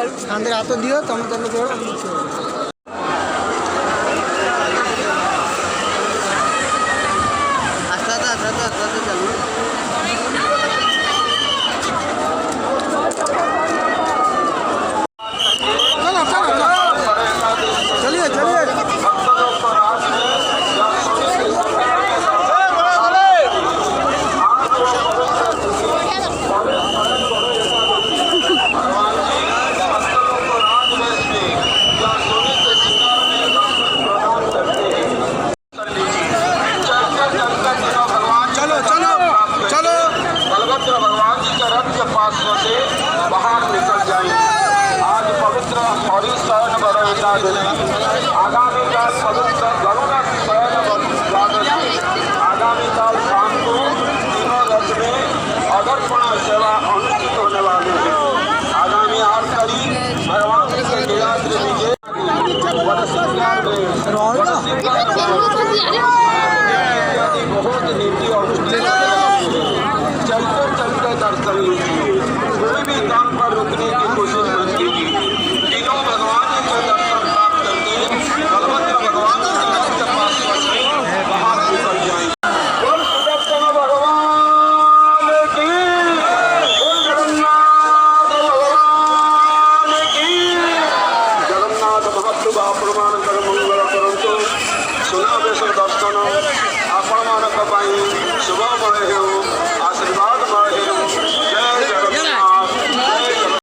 कांधे हाथ दियो तुम तुम भगवान जी के रथ के पास से बाहर निकल जाए। आज पवित्र सौरी शयन वर एकादशी, आगामी काल पवित्र गरुड़ शयन द्वादशी, आगामी काल शाम को तीनों रथ में अदर्पण सेवा अनुष्ठित होने वाली है। आगामी 8 तारीख भगवान जी के नीलाद्रि विजय बहुत नीति अनुष्ठित चलते चलते दर्शन लीजिए, कोई भी काम पर रुकने की कोशिश मत कीजिए। तीनों भगवान के दर्शन प्राप्त करके बलभद्र भगवान के रथ के पास से बाहर निकल जाएंगे। बोल सुदर्शन भगवान की, बोल जगन्नाथ भगवान की। जगन्नाथ भक्त प्रमाण कर मंगल करंतु सुनावेश दर्शन आपण मानक शुभमय हो।